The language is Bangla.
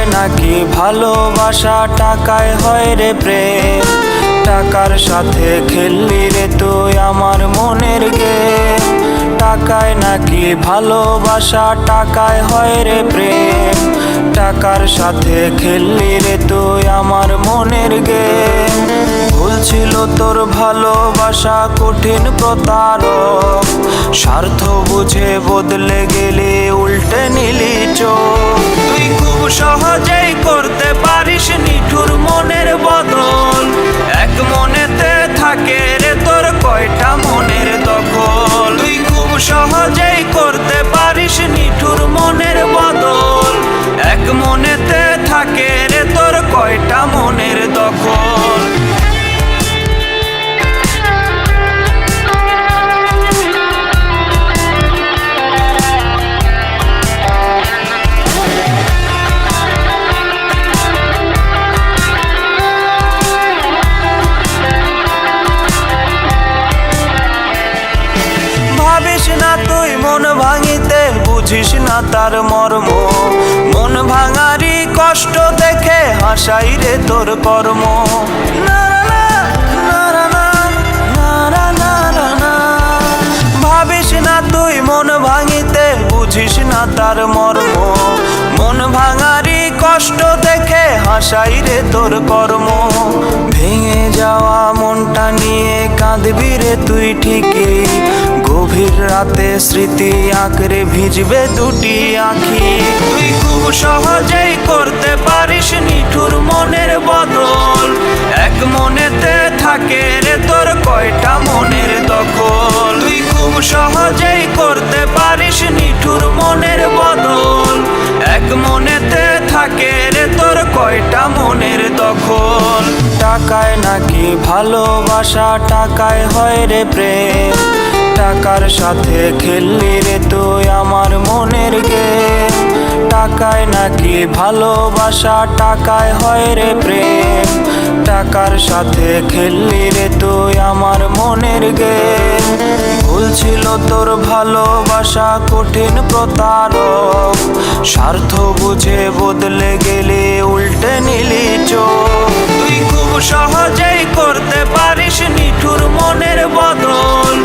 টাকায় নাকি ভালোবাসা, টাকায় হয় রে প্রেম। টাকার সাথে খেললি রে তুই আমার মনের গেম। টাকায় নাকি ভালোবাসা, টাকায় হয় রে প্রেম। টাকার সাথে খেললি রে তুই আমার মনের গেম। ভুল ছিল তোর ভালোবাসা, কঠিন প্রতারক। স্বার্থ বুঝে বদলে গেলি, উল্টে নিলি চোখ। তুই খুব সহজেই করতে পারিস নিঠুর মনের বদল। এক মনেতে থাকে রে তোর কয়টা মনের দখল। তুই খুব সহজেই করতে পারিস নিঠুর মনের বদল। এক মনেতে থাকে রে তোর কয়টা মনের দখল। ভাবিস না তুই মন ভাঙিতে, বুঝিস না তার মর্ম। মন ভাঙারি কষ্ট দেখে হাসাই রে তোর কর্ম। না না না না না না না না না। ভাবিস না তুই মন ভাঙিতে, বুঝিস না তার মর্ম। মন ভাঙারি কষ্ট দেখে হাসাই রে তোর কর্ম। ভেঙে যাওয়া মনটা নিয়ে কাঁদবি রে তুই ঠিকই। গভীর রাতে স্মৃতি আঁকড়ে ভিজবে দুটি আঁখি। তুই খুব সহজেই করতে পারিস নিঠুর মনের বদল। এক মনেতে থাকে রে তোর কয়টা মনের দখল। তুই খুব সহজেই করতে পারিস নিঠুর মনের বদল। এক মনেতে থাকে রে তোর কয়টা মনের দখল। টাকায় নাকি ভালোবাসা, টাকায় হয় রে প্রেম। টাকার সাথে খেললি রে তুই আমার মনের গেম। টাকায় নাকি ভালোবাসা, টাকায় হয় রে প্রেম। টাকার সাথে খেললি রে তুই আমার মনের গেম। ভুল ছিল তোর ভালোবাসা, কঠিন প্রতারক। স্বার্থ বুঝে বদলে গেলি, উল্টে নিলি চোখ। তুই খুব সহজেই করতে পারিস নিঠুর মনের বদল।